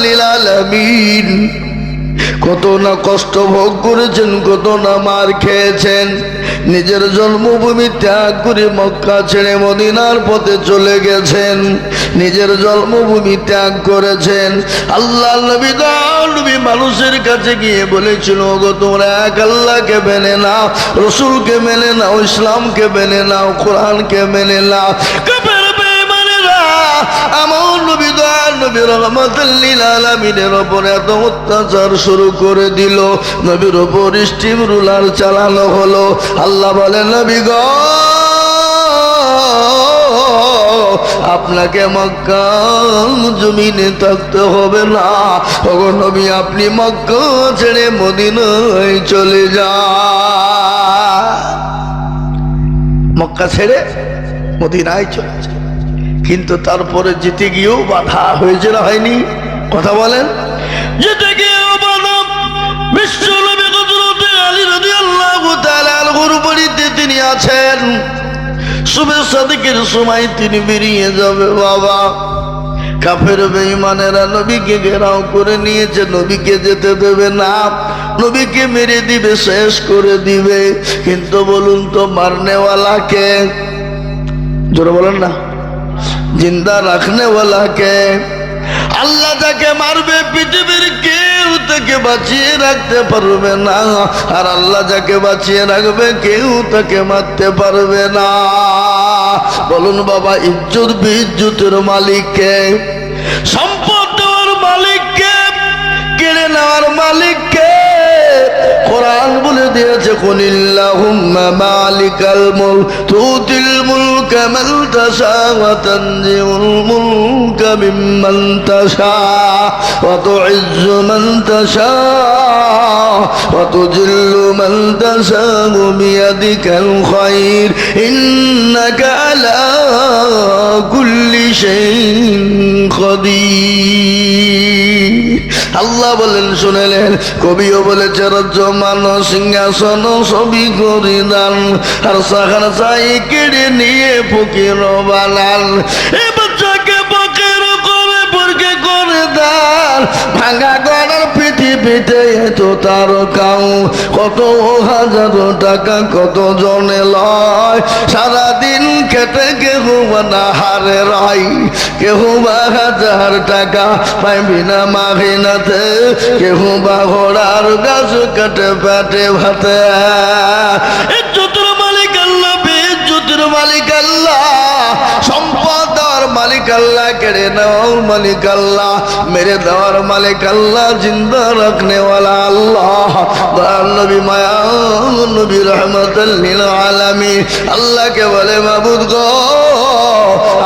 লিল আলামিন। কত না কষ্ট ভোগ করেছেন, কত না মার খেয়েছেন, নিজের জন্মভূমি ত্যাগ করে মক্কা ছেড়ে মদিনার পথে চলে গেছেন, নিজের জন্মভূমি ত্যাগ করেছেন। আল্লাহ নবী নবী মানুষের কাছে গিয়ে বলেছিল, গো তোমরা এক আল্লাহকে মেনে নাও, রসুলকে মেনে নাও, ইসলামকে মেনে নাও, কোরআনকে মেনে নাও। আমার নবী দয়াল নবী রহমাতুল লিল আলামিনের উপর এত অত্যাচার শুরু করে দিল, নবীর উপর স্টিম রুলার চালানো হলো। আল্লাহ বলেন, নবী গো আপনাকে মক্কা জমিনে থাকতে হবে না, ওগো নবী আপনি মক্কা ছেড়ে মদিনায় চলে যান। মক্কা ছেড়ে মদিনায় চলে যান। কিন্তু তারপরে যেতে গিয়েও বাধা হয়েছে না হয়নি? কথা বলেন। যেতে গিয়েও বাধা। বিশ্ব নবী হযরত আলী রাদিয়াল্লাহু তাআলা আনহুর বাড়িতে তিনি আছেন, সুবে সাদিকের সময় তিনি বেরিয়ে যাবে। বাবা কাফের বেঈমানেরা নবীকে ঘেরাও করে নিয়েছে, নবীকে যেতে দেবে না, নবীকে মেরে দিবে, শেষ করে দিবে। কিন্তু বলুন তো মারনেওয়ালা কে? জোরে বলেন না। জিন্দা রাখনে ওয়ালা কে? আল্লাহ যাকে মারবে পৃথিবীর কেউ তাকে বাঁচিয়ে রাখতে পারবে না, আর আল্লাহ যাকে বাঁচিয়ে রাখবে কেউ তাকে মারতে পারবে না। বলুন বাবা, ইজ্জত বিজ্জতের মালিক কে? সম্পদ দেওয়ার মালিক কে? কেড়ে নেওয়ার মালিক কে? কোরআন বলে দিয়েছে, কুলিল্লাহুম্মা মালিকাল মুলক তুতিল মুলকা মান তাশা ওয়া তানজিউল মুলকা মিম্মান তাশা ওয়া তুইজ্জু মান তাশা ওয়া তুযিল্লু মান তাশা বিয়াদিকাল খায়র ইন্নাকা আলা কুল্লি শাইইন কাদির। আল্লাহ বলেন, শুনেলেন, কবিও বলেছে, রজ্জমান সিংহাসন সবই করে দান, আর সাখার চাই কেড়ে নিয়ে ফকির বানান। এ বাচ্চাকে ফকির করে পরকে করে দান, ভাঙা গড়ার পৃথিবীতে এত তার কাউ, কত হাজার টাকা কত জনে লয়, সারাদিন খেটে কেহ না হারে রাই, কেহ বা হাজার টাকা পাইবি না মাহিনাতে, কেহ বা ঘোড়ার গাছ কাটে পেটে ভাতে। ইজ্জতের মালিক আল্লাহ, বেইজ্জতের মালিক আল্লাহ, সম্পদ দেওয়ার মালিক আল্লাহ, কেড়ে নেওয়ার মালিক আল্লাহ, মেরে দেওয়ার মালিক আল্লাহ, জিন্দা রাখনে ওয়ালা আল্লাহ। দয়াল নবী মায়া নবী রহমাতুল লিল আলামিন আল্লাহকে বলে, মাবুদ গো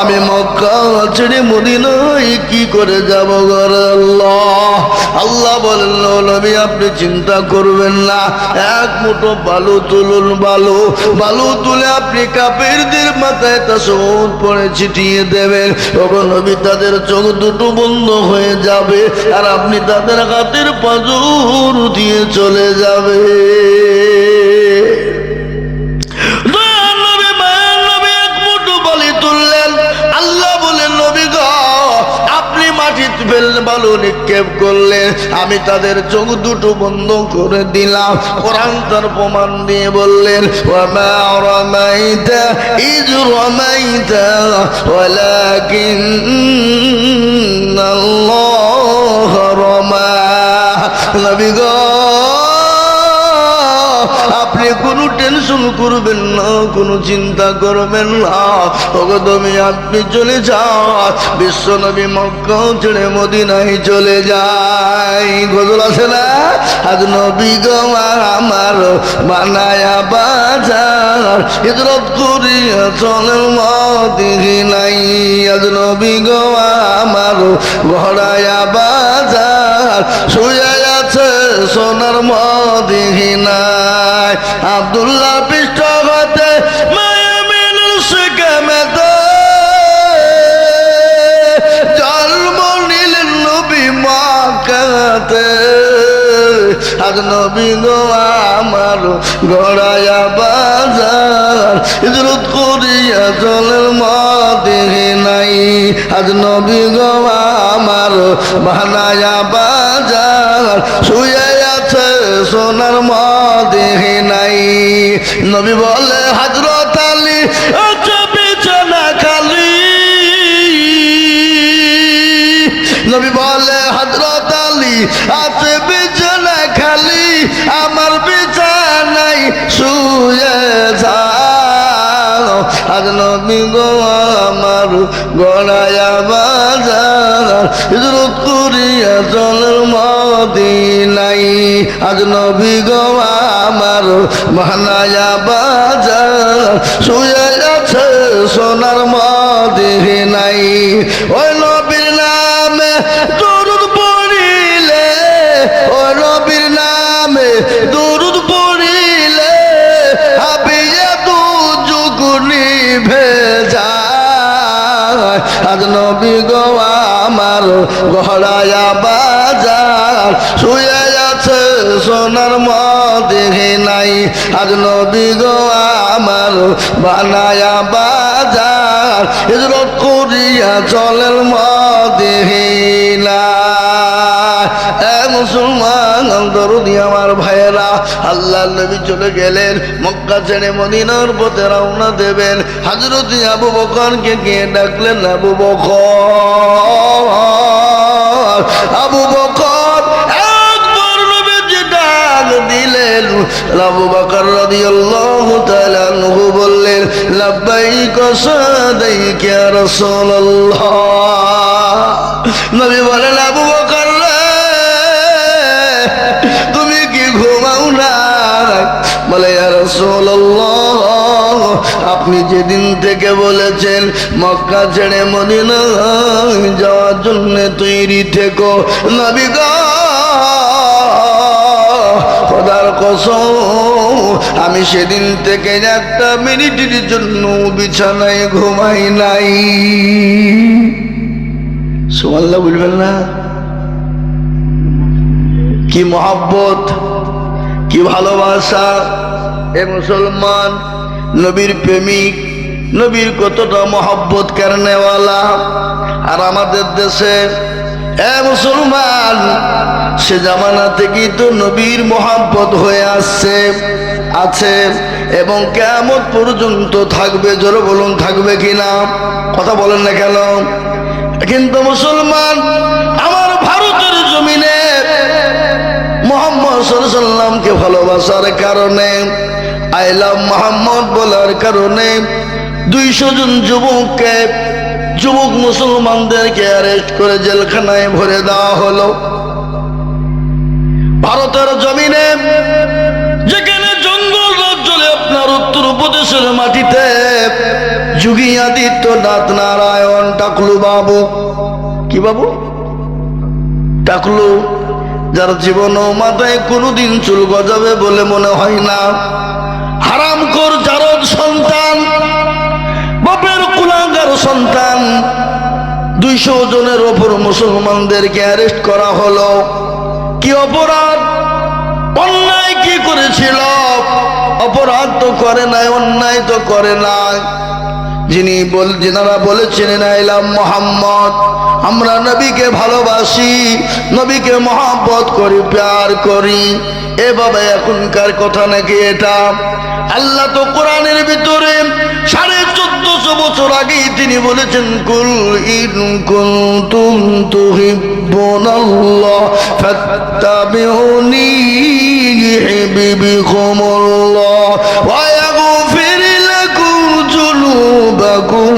আমি মক্কা ছেড়ে মদিনায় কি করে যাব গো আল্লাহ? আল্লাহ বলেন, নবী আপনি চিন্তা করবেন না, এক মুঠো বালু তুলুন, বালু তুলে আপনি কাফেরদের মাথায় তাসবিহ পড়ে ছিটিয়ে দেবেন। ওগো নবী তাদের চোখ দুটো বন্ধ হয়ে যাবে, আর আপনি তাদের হাতের পাঁজর দিয়ে চলে যাবে। বালু নিক্ষেপ করলেন, আমি তাদের চোখ দুটো বন্ধ করে দিলাম। কোরআন তার প্রমাণ দিয়ে বললেন, ওয়ামা রামাইতা ইয রামাইতা ওয়ালাকিন্নাল্লাহ রামা। নবী গো আপনি কোনো টেনশন করবেন না, কোনো চিন্তা করবেন না, ওগো তুমি আপনি চলে যান। বিশ্ব নবী মক্কা ছেড়ে মদিনায় চলে যায়। গজল আছে না, আজ নবী গো আমার বানায়া বাজার, হিজরত করিয়া চলেন মদিনায়। আজ নবী গো আমার ঘোড়ায়া বাজার, শুয়ে আছে সোনার মদিনায়। আব্দুল্লাহ পৃষ্ঠ হতে মায়ামিনুল শিকামেতে জন্ম নিলেন নবী মক্কাতে। আজ নবী গো আমার গড়ায়া বাজার, হিজরত করিয়া চলেন মদিনায়। আজ নবী গো আমার বানায়া বাজার শুয়ে আছে সোনার মদিনায়। নবী বলে হযরত আলী আছে বিছানা খালি। নবী বলে হযরত আলী আছে বিছানা খালি, আমার বিছানায় শুয়ে যাও। আজ নবী গো আমার গড়ায়া বাজার হিজরত করিয়া চলেন মদিনায়। আজ নবী গো আমার বানায়া বাজার শুয়ে আছে সোনার মদিনায়। ওই নবীর নামে দরুদ পড়িলে, ওই নবীর নামে দরুদ পড়িলে হাবিয়া দু যুগুনি ভেজায়। আজ নবী গো আমার গড়ায়া বাজার শুয়ে আছে সোনার মদিনায়। আজ নবী গো আমার বানায়া বাজার হিজরত করিয়া চলেন মদিনায়। এ মুসলমান দরদি আমার ভাইয়েরা, আল্লাহর নবী চলে গেলেন, মক্কা ছেড়ে মদিনার পথে রওনা দেবেন। হযরত আবু বকরকে গিয়ে ডাকলেন, আবু বকর, আবু বকর। একবার নবীজি ডাক দিলেন। আবু বকর রাদিয়াল্লাহু তাআলা আনহু বললেন, লাব্বাইক সাদাইক ইয়া রাসূলুল্লাহ। নবী বলেন, আবু বকর তুমি কি ঘুমাও না? বলে, ইয়া রাসূলুল্লাহ, আপনি যেদিন থেকে বলেছেন মক্কা ছেড়ে মদিনায় যাওয়ার জন্য তৈরি থেকো, নবী গো খোদার কসম আমি সেদিন থেকে একটা মিনিটের জন্য বিছানায় ঘুমাই নাই। সুবহানাল্লাহ বলবেন না? কি মহব্বত, কি ভালোবাসা! এ মুসলমান, নবীর প্রেমিক, নবীর কতটা মহব্বত করনেওয়ালা। আর আমাদের দেশে এ মুসলমান সে জামানা থেকেই তো নবীর মহব্বত হয়ে আসছে, আছে এবং কিয়ামত পর্যন্ত থাকবে। জোরে বলুন, থাকবে কিনা? কথা বলেন না কেন? কিন্তু মুসলমান আমার ভারতের জমিনে মুহাম্মদ সাল্লাল্লাহু আলাইহি ওয়াসাল্লামকে ভালোবাসার কারণে, আই লাভ মুহাম্মদ বলার কারণে 200 জন যুবককে, যুবক মুসলমানদেরকে অ্যারেস্ট করে জেলখানায় ভরে দেওয়া হলো। ভারতের জমিনে যেখানে জঙ্গল চলে, আপনার উত্তরপ্রদেশের মাটিতে যোগী আদিত্যনাথ নারায়ণ টাকলু বাবু, কি বাবু? টাকলু, যার জীবনও মাথায় কোনোদিন চুল গজাবে বলে মনে হয় না। হারামখোর জারদ সন্তান, বাপের কুলাঙ্গার সন্তান। 200 জনের ওপর মুসলমানদেরকে অ্যারেস্ট করা হলো। কি অপরাধ, অন্যায় কি করেছিল? অপরাধ তো করে নাই, অন্যায় তো করে নাই। যিনারা বলেছিলেন আই লাভ মুহাম্মদ, আমরা নবীকে ভালোবাসি, নবীকে মহব্বত করি, প্যার করি। এ বাবা, এখনকার কথা নাকি এটা? আল্লাহ তো কোরআনের ভিতরে 1450 বছর আগেই তিনি বলেছেন, কুল ইন কুনতুম তুহিব্বুনাল্লাহ ফাত্তাবিউনি ইউহিব্বুকুমুল্লাহ ওয়া ইয়াগফির লাকুম যুনুবাকুম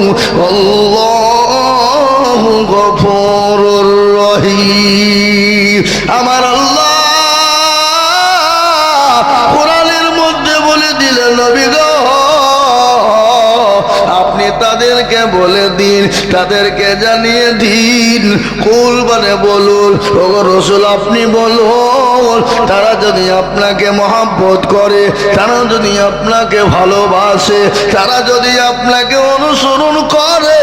আল্লাহু গফুরুর রহিম। আমার আল্লাহ কোরআনের মধ্যে বলে দিলেন, নবী গো আপনি তাদেরকে বলে দিন, তাদেরকে জানিয়ে দিন। কুল মানে বলুন, ওগো রাসূল আপনি বলুন, তারা যদি আপনাকে মহব্বত করে, তারা যদি আপনাকে ভালোবাসে, তারা যদি আপনাকে অনুসরণ করে,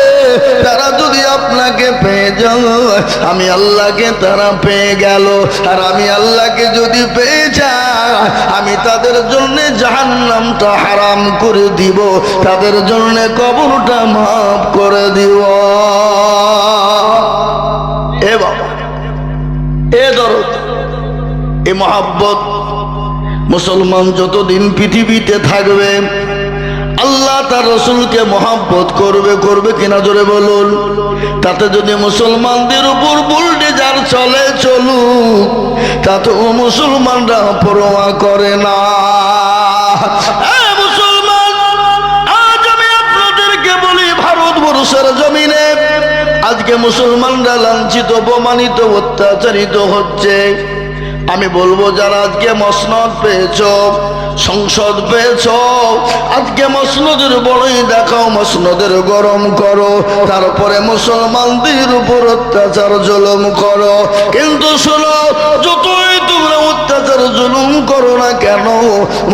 তারা যদি আপনাকে পেয়ে যায়, আমি আল্লাহকে তারা পেয়ে গেল। আর আমি আল্লাহকে যদি পেয়ে যাই, আমি তাদের জন্য জাহান্নামটা হারাম করে দিব, তাদের জন্য কবরটা মাফ করে দিব। এ বাবা, এ দরদ, এ মহব্বত মুসলমান যতদিন পৃথিবীতে থাকবে আল্লাহ তার রসুলকে মহব্বত করবে, করবে কিনা জোরে বলুন। তাতে যদি মুসলমানদের উপর বুলডোজার চলে চলুক, তাতেও মুসলমানরা পরোয়া করে না। মুসলমান, আজ আমি আপনাদেরকে বলি, ভারতবর্ষের জমিনে আজকে মুসলমানরা লাঞ্ছিত, অপমানিত, অত্যাচারিত হচ্ছে। আমি বলবো, যারা আজকে মসনদ পেয়েছ, সংসদ পেয়েছ, আজকে মসনদের বড়ই দেখাও, মসনদের গরম করো, তারপরে মুসলমানদের উপর অত্যাচার জুলুম করো। কিন্তু শোনো, যতই তোমরা অত্যাচার জুলুম করো না কেন,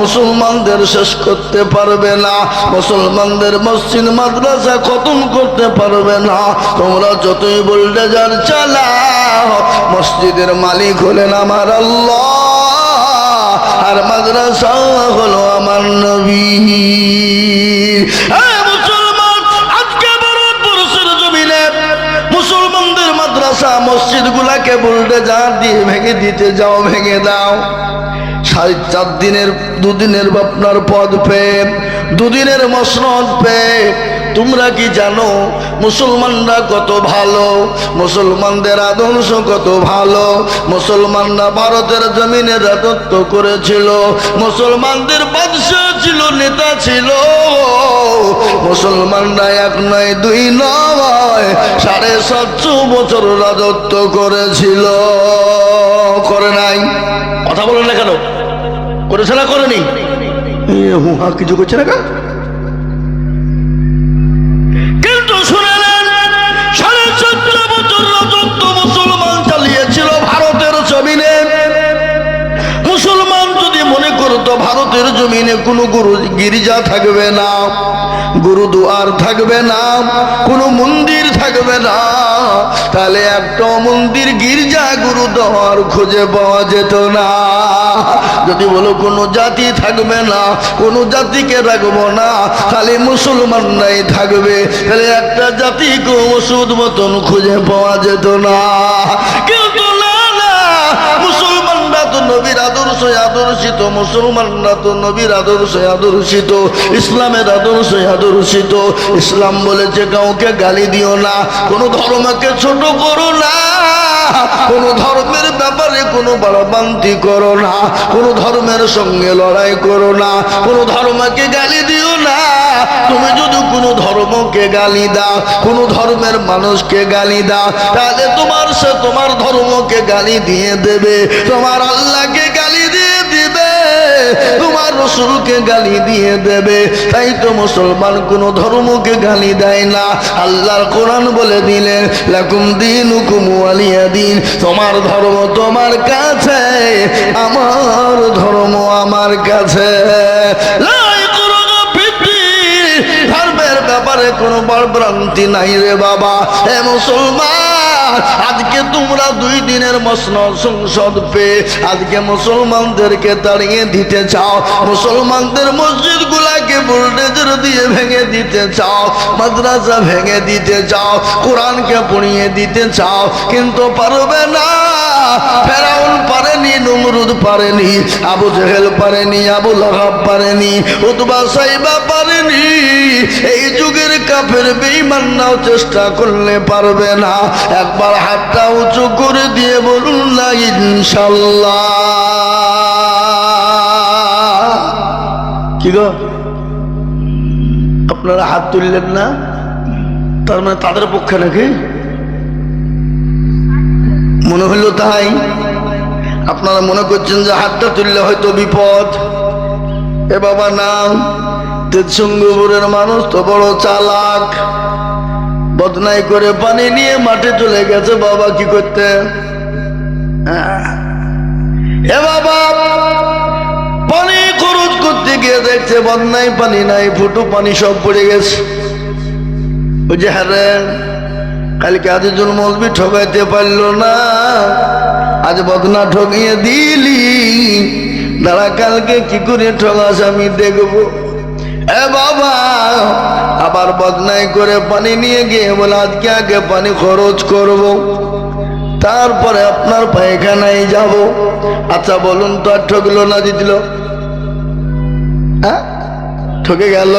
মুসলমানদের শেষ করতে পারবে না, মুসলমানদের মসজিদ মাদ্রাসা খতম করতে পারবে না। তোমরা যতই বুলডোজার চালাও, মসজিদের মালিক হলেন আমার আল্লাহ, আর মাদ্রাসা হলো আমার নবী। মুসলমান, আজকে ভারতবর্ষের জমিনে মুসলমানদের মাদ্রাসা মসজিদ গুলাকে বুলডোজার দিয়ে ভেঙে দিতে যাও, ভেঙে দাও। 4.5 দিনের, 2 দিনের আপনার পদ পেয়ে, 2 দিনের মসনদ পেয়ে, তোমরা কি জানো মুসলমানরা কত ভালো, মুসলমানদের আদর্শ কত ভালো? মুসলমানরা ভারতের জমিনে রাজত্ব করেছিল, মুসলমানদের বাদশা ছিল, নেতা ছিল। মুসলমানরা 1 নয় 2 নয় 750 বছর রাজত্ব করেছিল। করে নাই? কথা বলেন না কেন? করেছে না করেনি? হুহা কিছু করছে না কেন? কিন্তু শুনে নেন, 14.5 বছর রাজত্ব মুসলমান চালিয়েছিল ভারতের জমিনে। মুসলমান যদি মনে করতো ভারতের জমিনে কোনো গুরু গির্জা থাকবে না, গুরুদুয়ার থাকবে না, কোনো মন্দির থাকবে না, তাহলে একটা মন্দির, গির্জা, গুরুদুয়ার খুঁজে পাওয়া যেত না। যদি বলো কোনো জাতি থাকবে না, কোনো জাতিকে রাখবো না, খালি মুসলমানরাই থাকবে, তাহলে একটা জাতিকে ওষুধ মতন খুঁজে পাওয়া যেত না। কিন্তু না, না, মুসলমানরা তো নবীর আদর্শে আদর্শিত, মুসলমানরা তো নবীর আদর্শে আদর্শিত, ইসলামের আদর্শে আদর্শিত। ইসলাম বলেছে কাউকে গালি দিও না, কোনো ধর্মকে ছোট করো না, কোন ধর্মের ব্যাপারে কোনো বাড়াবান্তি করো না, কোন ধর্মের সঙ্গে লড়াই করো না, কোন ধর্মকে গালি দিও না। তুমি যদি কোনো ধর্মকে গালি দাও, কোন ধর্মের মানুষকে গালি দাও, তাহলে তোমার ধর্মকে গালি দিয়ে দেবে, তোমার আল্লাহকে গালি দিয়ে দিবে, তোমার রাসূলকে গালি দিয়ে দেবে। তাই তো মুসলমান কোন ধর্মকে গালি দেয় না। আল্লাহর কোরআন বলে দিলেন, লাকুম দীনুকুম ওয়ালিয়া দীন, তোমার ধর্ম তোমার কাছে, আমার ধর্ম আমার কাছে। ধর্মের ব্যাপারে কোনো বাড়ভ্রান্তি নাই রে বাবা। হে মুসলমান, আজকে তোমরা 2 দিনের মসনদ সংসদ পেয়ে আজকে মুসলমানদেরকে তাড়িয়ে দিতে চাও, মুসলমানদের মসজিদ গুলাকে বুলডোজার দিয়ে ভেঙে দিতে চাও, মাদ্রাসা ভেঙে দিতে চাও, কোরআনকে পড়িয়ে দিতে চাও, কিন্তু পারবে না। ফেরাউন পারেনি, নমরুদ পারেনি, আবু জেহেল পারেনি, আবু লাহাব পারেনি, উতবা সাইবা পারেনি। এই যুগের কাফের বেঈমানরাও চেষ্টা করলে পারবে না। একবার হাতটা উঁচু করে দিয়ে বলুন না ইনশাআল্লাহ। কি গো, আপনারা হাত তুললেন না? তার মানে তাদের পক্ষে নাকি? মনে হইল তাই। আপনারা মনে করছেন যে হাতটা তুললে হয়তো বিপদ। এ বাবা না, তেজসঙ্গপুরের মানুষ তো বড় চালাক, বদনাই করে পানি নিয়ে মাঠে চলে গেছে বাবা কি করতে। এ বাবা পানি খরচ করতে গিয়ে দেখছে বন্যায় পানি নাই, ফুটু পানি সব পড়ে গেছে। ওই যে হারে কালকে আজিজুল মৌলবি ঠকাইতে পারলো না, আজ বদনা ঠকিয়ে দিলি, দাঁড়া কালকে কি করে ঠকাস আমি দেখবো। এ বাবা আবার বদনাই করে পানি নিয়ে গিয়ে বলে আজকে আগে পানি খরচ করব, তারপরে আপনার পায়খানায় যাব। আচ্ছা বলুন তো, আর ঠকলো না জিতল? হ্যাঁ ঠকে গেল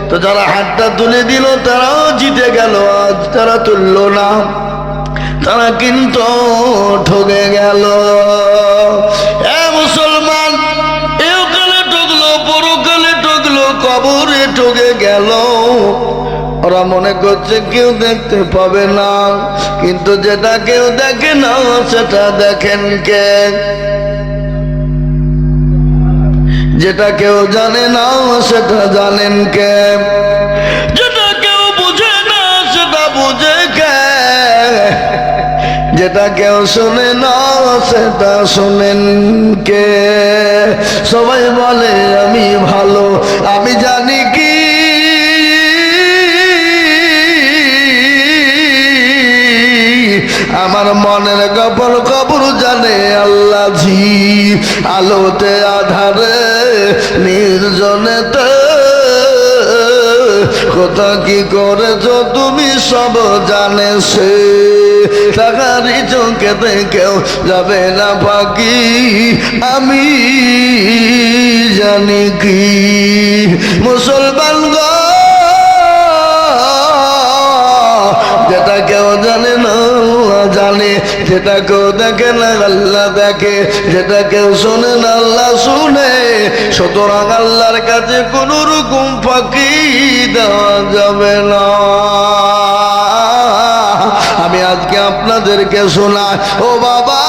তো। যারা হাতটা তুলে দিল তারাও জিতে গেল, আজ তারা তুললো না, তারা কিন্তু ঠকে গেল। এ মুসলমান, এওকালে ঠকলো, পরকালে ঠকলো, কবরে ঠকে গেল। ওরা মনে করছে কেউ দেখতে পাবে না, কিন্তু যেটা কেউ দেখে না সেটা দেখেন কে? যেটা কেউ জানে না সেটা জানেন কে? যেটা কেউ বুঝে না সেটা বুঝে কে? যেটা কেউ শোনে না সেটা শোনেন কে? সবাই বলে আমি ভালো, আমি জানি কি আমার মনের গোপন খবর জানে আল্লাহ জি। আলোতে আধারে নির্জনেতে কথা কি করেছ তুমি সব জানে সে। টাকারি চোখে দেখেও যাবে না বাকি, আমি জানি কি। মুসলমান গো, যেটা কেউ জানে না আল্লাহ জানে, যেটা কেউ দেখে না আল্লাহ দেখে, যেটা কেউ শোনে না আল্লাহ শুনে। সুতরাং আল্লাহর কাছে কোন রকম ফাঁকি দেওয়া যাবে না। আমি আজকে আপনাদেরকে শোনাই, ও বাবা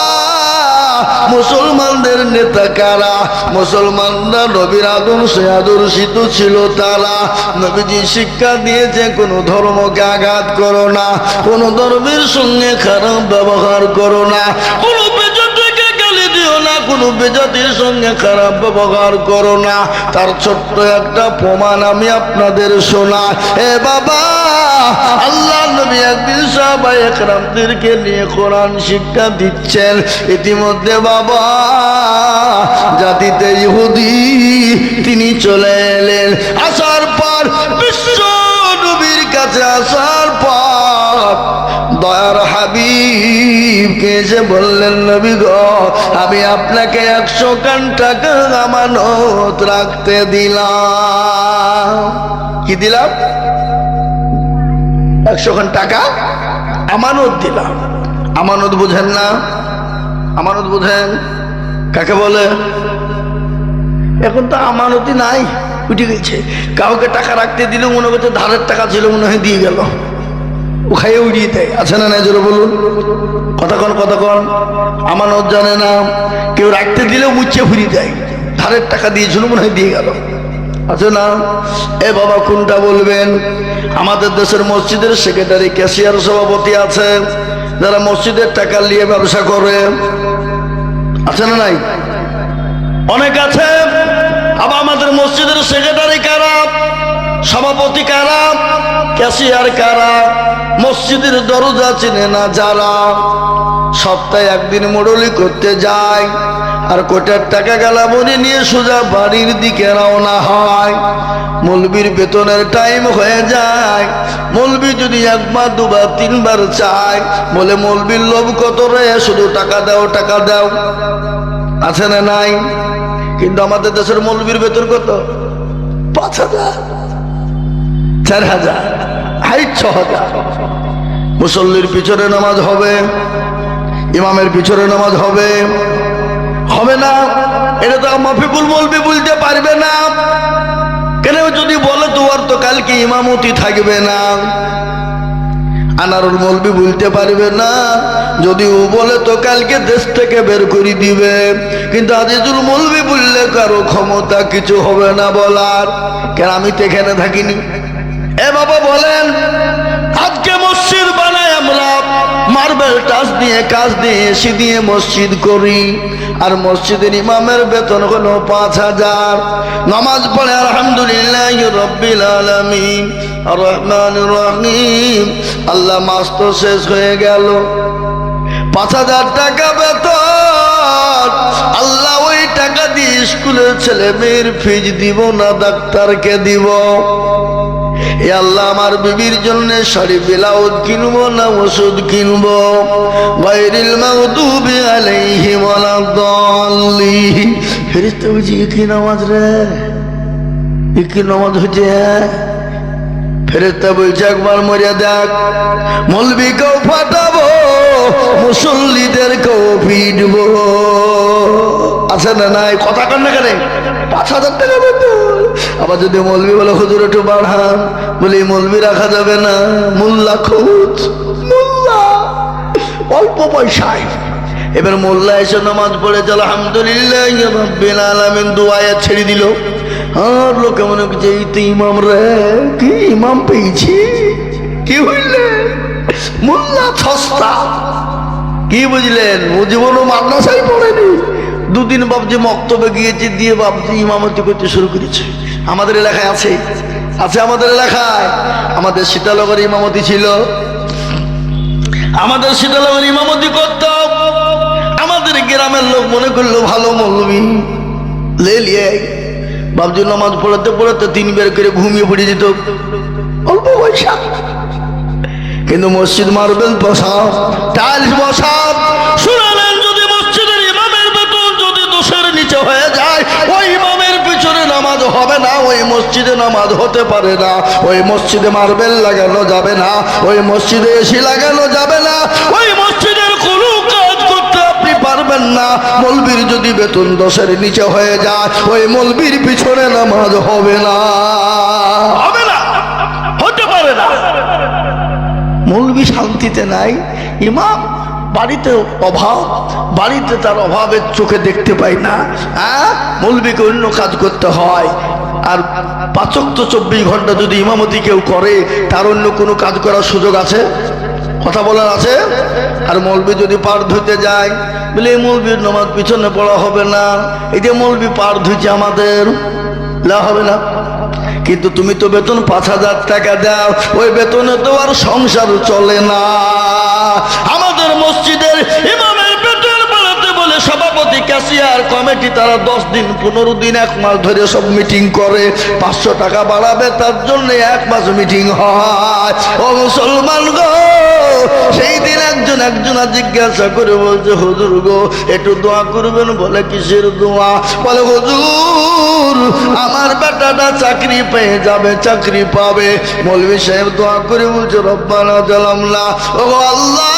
মুসলমানদের নেতা কারা? মুসলমানরা নবীর আদর্শে আদর্শিত ছিল তারা। নবীজি শিক্ষা দিয়েছে কোন ধর্মকে আঘাত করো না, কোন ধর্মের সঙ্গে খারাপ ব্যবহার করো না, কোন বেজাতিকে গালি দিও না, কোন বেজাতির সঙ্গে খারাপ ব্যবহার করো না। তার ছোট্ট একটা প্রমাণ আমি আপনাদের শোনাই। এ বাবা আল্লাহ নবী একদিন সাহাবায়ে কেরামদেরকে নিয়ে কোরআন শিক্ষা দিচ্ছেন। ইতিমধ্যে বাবা জাতিতে ইহুদি তিনি চলে এলেন। আসার পর বিশ্ব নবীর কাছে আসার পর দয়ার হাবিবকে এসে বললেন, নবী গো আমি আপনাকে 100 কান টাকা আমানত রাখতে দিলাম। কি দিলাম? 100 খান টাকা আমানত দিলাম। আমানত বুঝেন না? আমানত বুঝেন কাকে বলে? এখন তো আমানতই নাই, উঠে গেছে। কাউকে টাকা রাখতে দিলেও মনে করছে ধারের টাকা ছিল, মনে হয় দিয়ে গেল, ও খাইয়ে উড়িয়ে দেয়। আছে না নাই জোরে বলুন? কতক্ষণ আমানত জানে না। কেউ রাখতে দিলেও মুচ্ছে ফুরিয়ে দেয়, ধারের টাকা দিয়েছিল মনে হয় দিয়ে গেল। আছে না? এ বাবা কোনটা বলবেন? আমাদের দেশের মসজিদের সেক্রেটারি, ক্যাশিয়ার, সভাপতি আছে যারা মসজিদের টাকা নিয়ে ব্যবসা করে। আছে না নাই? অনেক আছে। আবার আমাদের মসজিদের সেক্রেটারি কারা, সভাপতি কারা, ক্যাশিয়ার কারা, মসজিদের দরজা চিনে না যারা, সপ্তাহে একদিন মোড়লি করতে যায় আর কোটার টাকা গালামনি নিয়ে সোজা বাড়ির দিকে রওনা হয়। মৌলবীর বেতনের টাইম হয়ে যায়। মৌলবী যদি 1 বার 2 বার 3 বার চায়, বলে মৌলবীর লোভ কত রে, শুধু টাকা দাও টাকা দাও। আছে না নাই? কিন্তু আমাদের দেশের মৌলবীর বেতন কত? 5,000, 4,000, 6,000। মুসল্লির পিছনে নামাজ হবে, ইমামের পিছনে নামাজ হবে, হবে না? এটা তো মাফিকুল মৌলবী বলতে পারবে না। কেন? যদি বলে তো আর তো কালকে ইমামতি থাকবে না। আনারুল মৌলবী বলতে পারবে না, যদি ও বলে তো কালকে দেশ থেকে বের করে দিবে। কিন্তু আজিজুল মৌলবী বললে কারো ক্ষমতা কিছু হবে না বলার। কেন? আমি তো এখানে থাকিনি। এ বাবা বলেন, আজকে মসজিদ বানাই আমরা, মার্বেল টাচ দিয়ে, কাজ দিয়ে, এসি দিয়ে মসজিদ করি। আর মসজিদের ইমামের বেতন হলো 5,000। নামাজ পড়ে আলহামদুলিল্লাহ রাব্বিল আলামিন আর রহমানির রহিম, আল্লাহ মাস তো শেষ হয়ে গেল, 5,000 টাকা বেতন। আল্লাহ ওই টাকা দিয়ে স্কুলের ছেলে মেয়ের ফিজ দিব না ডাক্তারকে দিব? এ আল্লাহ আমার বিবির জন্য শাড়ি ব্লাউজ কিনবো না ওষুধ কিনবো? গায়রিল মাগদুবি আলাইহিম ওয়ালাদ-দাল্লিন। ফেরেশতা বুঝি কি নামাজ রে, কি নামাজ হচ্ছে? ফেরেশতা বলছে একবার মরিয়া দেখ, মৌলবীকেও ফাটাবো, মুসল্লিদেরকেও পিটবো। আছে না নাই? কথা কন না কেন? 5,000 টাকা বেতন। আবার যদি মৌলবী বলে হুজুর একটু বাড়ান, বলি মৌলবী রাখা যাবে না, মোল্লা খোঁজ, মোল্লা অল্প পয়সায়। এবার মোল্লা এসে নামাজ পড়েছে আলহামদুলিল্লাহ রাব্বিল আলামিন, দুআয়া ছেড়ে দিল। আর লোকে মনে করছে এই তো ইমাম রে, কি ইমাম পেয়েছি, কি হইলে মোল্লা সস্তা। কি বুঝলেন? ও জীবনও মাদ্রাসায় পড়েনি, দুদিন বাবজি মক্তবে গিয়েছে, দিয়ে বাবজি ইমামতি করতে শুরু করেছে। আমাদের এলাকায় আছে, আছে আমাদের এলাকায়। আমাদের সীতানগর ইমামতি ছিল, আমাদের সীতানগর ইমামতি করত। আমাদের গ্রামের লোক মনে করলো ভালো মৌলবী, লে লিয়ে বাবজি নামাজ পড়াতে পড়াতে 3 বের করে ঘুমিয়ে পড়ে যেত, অল্প পয়সা। কিন্তু মসজিদ মার্বেল বসা, টাইলস বসা, শুনালেন যদি মসজিদের ইমামের বেতন যদি 200-এর নিচে হয়ে যায়, ওই ইমামের পিছনে নামাজ হবে না, ওই মসজিদে নামাজ হতে পারে না, ওই মসজিদে মার্বেল লাগানো যাবে না, ওই মসজিদে এসি লাগানো যাবে না, ওই মসজিদের কোনো কাজ করতে আপনি পারবেন না। মৌলবীর যদি বেতন 10-এর নিচে হয়ে যায়, ওই মৌলবীর পিছনে নামাজ হবে না, হবে না, হতে পারে না। মৌলবী শান্তিতে নাই, ইমাম বাড়িতে অভাব, বাড়িতে তার অভাবের চোখে দেখতে পাই না। মৌলবীকে অন্য কাজ করতে হয়। আর 5 ওয়াক্ত 24 ঘন্টা যদি ইমামতি কেউ করে, তার অন্য কোনো কাজ করার সুযোগ আছে? কথা বলার আছে? আর মৌলবী যদি পার ধুইতে যায়, বলে এই মৌলবীর নামাজ পিছনে পড়া হবে না, এই যে মৌলবী পার ধুইছে আমাদের, লা হবে না। কিন্তু তুমি তো বেতন 5,000 টাকা দাও, ওই বেতনে তো আর সংসার চলে না। আমাদের মসজিদের ইমামের বেতন বাড়াতে বলে সভাপতি, ক্যাশিয়ার, কমিটি তারা 10 দিন 15 দিন 1 মাস ধরে সব মিটিং করে। 500 টাকা বাড়াবে, তার জন্য 1 মাস মিটিং হয়। ও মুসলমান গো, সেই দিন একজনা জিজ্ঞাসা করে বলছে, হুজুর গো একটু দোয়া করবেন। বলে কিসের দোয়া? বলে হুজুর আমার বেটাটা চাকরি পেয়ে যাবে, চাকরি পাবে। মৌলভী সাহেব দোয়া করে বলছে, রব্বানা জালামনা, ও আল্লাহ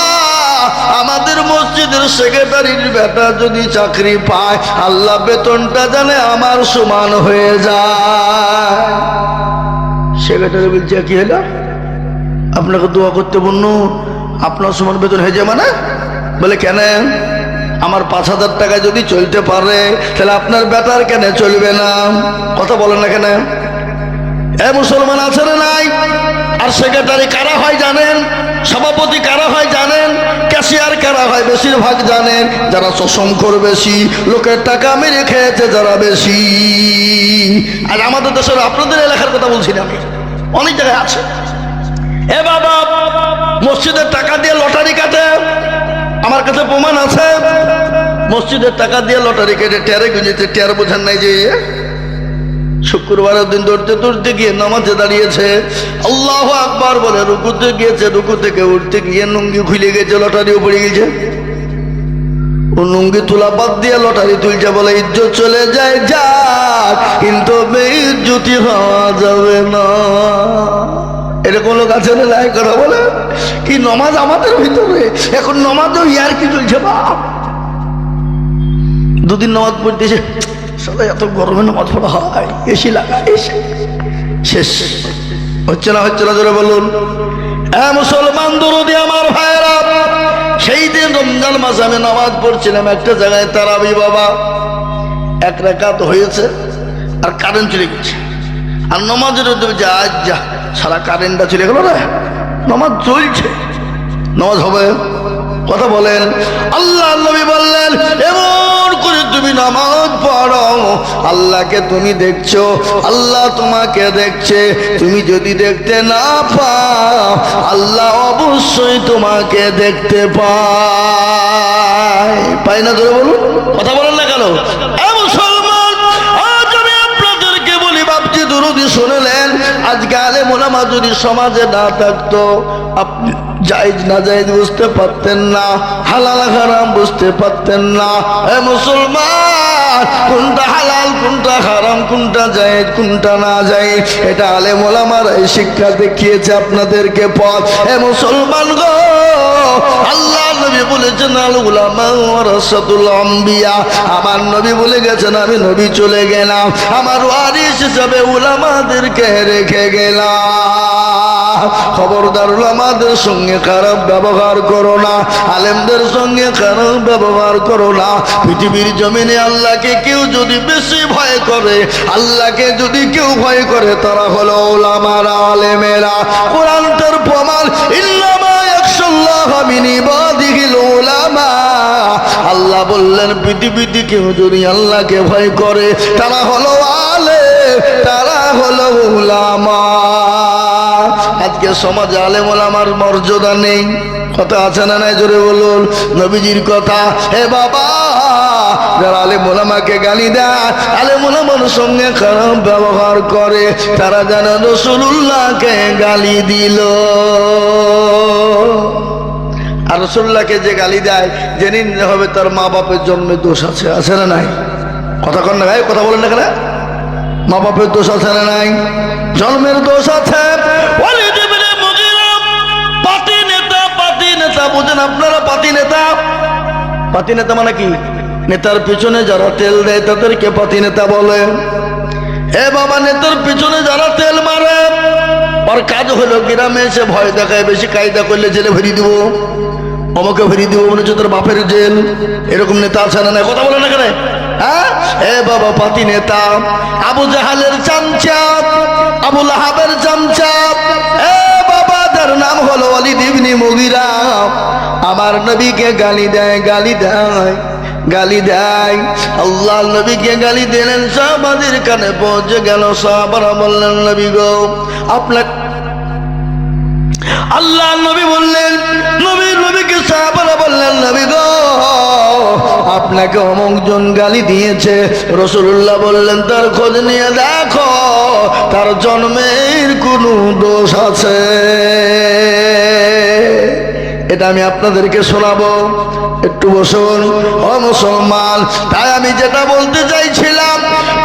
আমাদের মসজিদের সেক্রেটারির বেটা যদি চাকরি পায়, আল্লাহ বেতনটা জানে আমার সমান হয়ে যায়। সেক্রেটারি বলছে, কি হলো? আপনাকে দোয়া করতে বলল, আপনার সমান বেতন হয়ে যায় মানে? বলে কেন? আমার 5,000 টাকা যদি চলতে পারে, তাহলে আপনার বেটার কেন চলবে না? কথা বলেন না কেন? এ মুসলমান আছে না নাই? আর সেক্রেটারি কারা হয় জানেন? সভাপতি কারা হয় জানেন? ক্যাশিয়ার কারা হয় বেশিরভাগ জানেন? যারা সশঙ্কর বেশি, লোকের টাকা মেরে খেয়েছে যারা বেশি। আর আমাদের দেশের, আপনাদের এলাকার কথা বলছি না আমি, অনেক জায়গায় আছে। এ বাবা মসজিদের টাকা দিয়ে লটারি কাটে, আমার কাছে প্রমাণ আছে। মসজিদের টাকা দিয়ে লটারি কেটে টেরে গুঁজেছে, টের বোঝেন নাই যে শুক্রবারের দিন দৌড়তে দৌড়তে গিয়ে নামাজে দাঁড়িয়েছে, আল্লাহু আকবার বলে রুকুতে গিয়েছে, রুকু থেকে উঠতে গিয়ে লুঙ্গি খুলে গেছে, লটারিও পড়ে গেছে। ও লুঙ্গি তোলা বাদ দিয়ে লটারি তুলছে, বলে ইজ্জত চলে যায় যাক, কিন্তু বেইজ্জতি হওয়া যাবে না। এরকম লোক আছে না লাই করা? বলে কি নমাজ আমাদের ভিতরে এখন নমাজও ইয়ার কি চলছে বাপ। 2 দিন নামাজ পড়তেছে, সবাই এত গরমে নামাজ পড়া হয়, এসি লাগা, এসি শেষ হচ্ছে না, হচ্ছে না, জোরে বলুন। মুসলমান দরদি আমার ভাইরা, সেই দিন রমজান মাসে আমি নামাজ পড়ছিলাম একটা জায়গায় তারাবি বাবা, 1 রাকাত হয়েছে আর কারেন্ট চলে গেছে। আর নামাজের যা যা সারা কারেন্টটা চলে গেল না, নামাজ চলছে, নামাজ হবে? কথা বলেন। আল্লাহ নবী বললেন, এমন করে তুমি নামাজ পড়ো, আল্লাহকে তুমি দেখছো, আল্লাহ তোমাকে দেখছে। তুমি যদি দেখতে না পাও, আল্লাহ অবশ্যই তোমাকে দেখতে পায়। পাই না? ধরে বলুন, কথা বলেন না কেন? মুসলমান, আজ আমি আপনাদেরকে বলি, বাপজি দুরুদি শুনলেন, আজকে আলেম ওলামা যদি সমাজে না থাকতো, আপনি জায়েজ না জায়েজ বুঝতে পারতেন না, হালাল হারাম বুঝতে পারতেন না। এ মুসলমান, কোনটা হালাল, কোনটা হারাম, কোনটা জায়েজ, কোনটা না জায়েজ, এটা আলেম ওলামার এই শিক্ষা দেখিয়েছে আপনাদেরকে পথ। এ মুসলমান গো, আল্লাহ নবী বলেছেন, আল উলামা ওয়ারাসাতুল আম্বিয়া। আমার নবী বলে গেছেন, আমি নবী চলে গেলাম, আমার ওয়ারিস হিসেবে উলামাদেরকে রেখে গেলাম। খবরদার, উলামাদের সঙ্গে খারাপ ব্যবহার করো না, আলেমদের সঙ্গে খারাপ ব্যবহার করো না। পৃথিবীর জমিনে আল্লাহকে কেউ যদি বেশি ভয় করে, আল্লাহকে যদি কেউ ভয় করে, তারা হলো উলামারা, আলেমেরা। কোরআনটার প্রমাণ, ইন্নামা ইয়াখশাল্লাহা মিন ইবাদিহিল উলামা। আল্লাহ বললেন, পৃথিবীতে কেউ যদি আল্লাহকে ভয় করে, তারা হলো আলেম, তারা হলো উলামা। আজকে সমাজে আলেম ওলামার মর্যাদা নেই, কথা আছে না নাই? জোরে বলুন, নবীজির কথা। হে বাবা, যারা আলেম ওলামাকে গালি দেয়, আলেম ওলামার সঙ্গে খারাপ ব্যবহার করে, তারা যেন রাসূলুল্লাহকে গালি দিল। আর রাসূলুল্লাহকে যে গালি দেয়, জেনে নিতে হবে তার মা বাপের জন্মে দোষ আছে, আছে না নাই? কথা কন না ভাই, কথা বলেন না কেন? মা বাপের দোষ আছে না নাই? জন্মের দোষ আছে। পাতি নেতা, পাতি নেতা বুঝেন আপনারা? পাতি নেতা, পাতি নেতা মানে কি? নেতার পিছনে যারা তেল দেয় তাদেরকে পাতি নেতা বলে। এ বাবা, নেতার পিছনে যারা তেল মারে, ওর কাজ হলো গ্রামে এসে ভয় দেখায়, বেশি কায়দা করলে জেলে ভরি দিব, আমাকে ভরি দিব, মনে হচ্ছে তোর বাপের জেল। এরকম নেতা আছে না? কথা বলে না কেন? হ্যাঁ, এ বাবা, পাতি নেতা। আবু জাহালের চামচা, আবু লাহাবের চামচা, এ বাবা, যার নাম হলো ওয়ালিদ ইবনে মুগিরা, আমার নবীকে গালি দেয়, গালি দেয়, গালি দেয়। আল্লাহ নবীকে গালি দিলেন, সাহাবাদের কানে পৌঁছে গেল। সাহাবারা বললেন, নবী গো, আপনার আল্লাহ নবী বললেন, নবীকে সাহাবারা বললেন, নবী গো, আপনাকে অমুক জন গালি দিয়েছে। রাসূলুল্লাহ বললেন, তার খোঁজ নিয়ে দেখো, তার জন্মের কোনো দোষ আছে। এটা আমি আপনাদেরকে শোনাবো, একটু বসুন। ও মুসলমান, তাই আমি যেটা বলতে চাইছিলাম,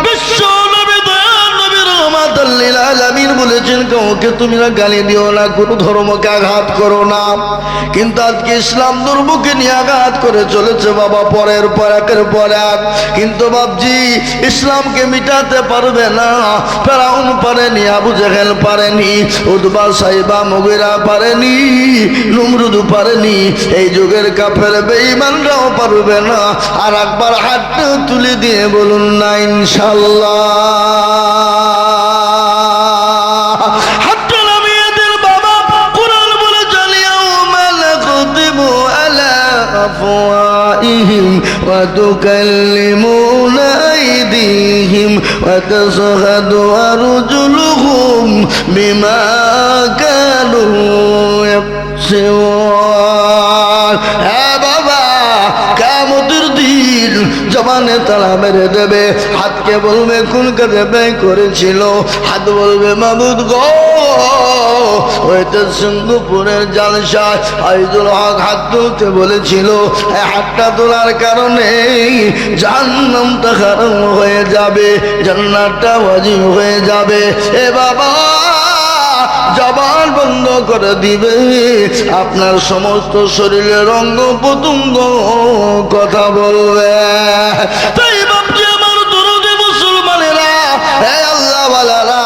বিশ্ব নবী দয়াল নবী রাহমাতুল লিল আলামিন বলেছেন, কাউকে তুমি না গালি দিও না, কোনো ধর্মকে আঘাত করো না। কিন্তু আজকে ইসলাম ধর্মকে নিয়ে আঘাত করে চলেছে বাবা, পরের পর একের পর এক। কিন্তু বাবজি, ইসলামকে মিটাতে পারবে না। ফেরাউন পারেনি, আবু জেহেল পারেনি, উতবা সাইবা মুগিরা পারেনি, নমরুদ পারেনি, এই যুগের কাফের বেঈমানরাও পারবে না। আর একবার হাতটা তুলে দিয়ে বলুন না ইনশাআল্লাহ। হাতটা নামিয়ে দেন বাবা। কুরআন বলে, ইয়াউমা নাখতিমু আলা আফওয়াহিহিম ওয়া তুকাল্লিমুনা আইদিহিম ওয়া তাশহাদু আরজুলুহুম বিমা কানু ইয়াকসিবুন। হ্যাঁ বাবা, কিয়ামতের দিন জবানে তালা মেরে দেবে, হাতকে বলবে কোন কাজে ব্যয় করেছিল, হাত বলবে মাবুদ গো, ওইটা সিঙ্গুপুরের জালসায় আইজুল হক হাত তুলতে বলেছিল, এই হাতটা তোলার কারণে জাহান্নামটা হারাম হয়ে যাবে, জান্নাতটা ওয়াজিব হয়ে যাবে। এ বাবা, জবান বন্ধ করে দিবে, আপনার সমস্ত শরীরের অঙ্গ প্রত্যঙ্গ কথা বলবে। তাই ভাবছি আমার দরদে মুসলমানেরা, হে আল্লাহ ওয়ালারা,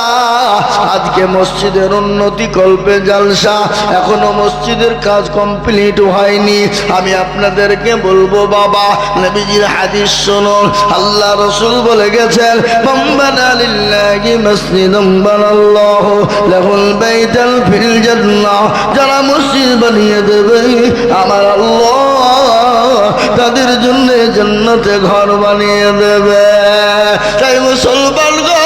আজকে মসজিদের উন্নতি কল্পে জালসা, এখনো মসজিদের কাজ কমপ্লিট হয়নি। আমি আপনাদেরকে বলবো বাবা, নবীজির হাদিস শুনুন। আল্লাহ রাসূল বলে গেছেন, মান বানা লিল্লাহি মাসজিদান বানাল্লাহু লাহুল বাইতাল ফিল জান্নাহ। যারা মসজিদ বানিয়ে দেবে, আমার আল্লাহ আপনাদের জন্য জান্নাতে ঘর বানিয়ে দেবে। তাই মুসলমান গো,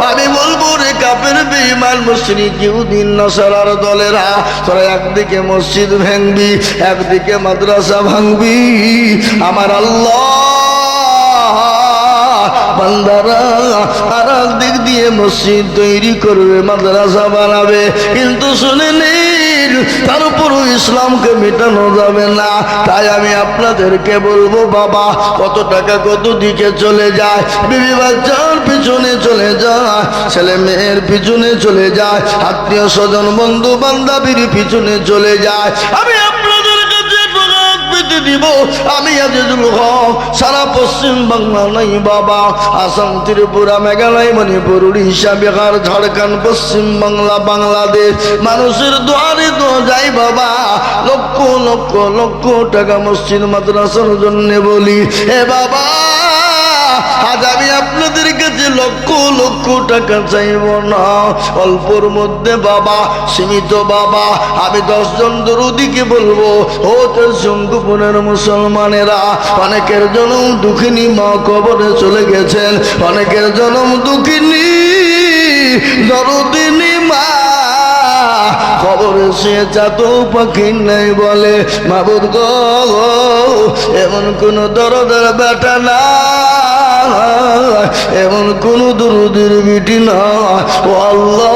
আমি বলবো রে কাফের বেঈমান মুশরিক ইহুদি নাসারার দলেরা, তোরা একদিকে মসজিদ ভাঙবি, একদিকে মাদ্রাসা ভাঙবি, আমার আল্লাহ বান্দারা আর দিক দিয়ে মসজিদ তৈরি করবে, মাদ্রাসা বানাবে, কিন্তু শুনে নিন তারপরও ইসলামকে মেটানো যাবে না। তাই আমি আপনাদেরকে বলবো, বাবা কত টাকা কত দিকে চলে যায়, বিবি বাচ্চার পিছনে চলে যায়, ছেলে মেয়ের পিছনে চলে যায়, আত্মীয় স্বজন বন্ধু বান্ধবীর পিছনে চলে যায়। আমি আপনাদের কাছে পেতে দিব, আমি আজিজুল হক সারা পশ্চিম বাংলা নাই বাবা, আসাম ত্রিপুরা মেঘালয় মণিপুর উড়িষ্যা বিহার ঝাড়খণ্ড পশ্চিম বাংলা বাংলাদেশ মানুষের দুয়ারে তো যাই বাবা, লক্ষ লক্ষ লক্ষ টাকা মসজিদ মাদ্রাসার জন্য বলি। এ বাবা আজ আমি আপনাদের কাছে লক্ষ লক্ষ টাকা চাইব না, অল্পর মধ্যে বাবা সীমিত বাবা আমি 10 জন দরুদিকে বলবো, ও তোর শঙ্কুপুরের মুসলমানেরা, অনেকের জনম দুঃখিনী মা কবরে চলে গেছেন, অনেকের জনম দুঃখিনী দরদিনী মা খবরে সে চাত পাখি নাই বলে, মাবুদ গো এমন কোন দরদের বেটা না, এমন কোন দরুদের বিটি না, ও আল্লাহ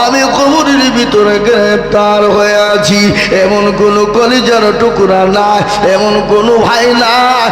আমি কবরের ভিতরে গ্রেফতার হয়ে আছি, এমন কোন কলিজার টুকরা নাই, এমন কোন ভাই নাই।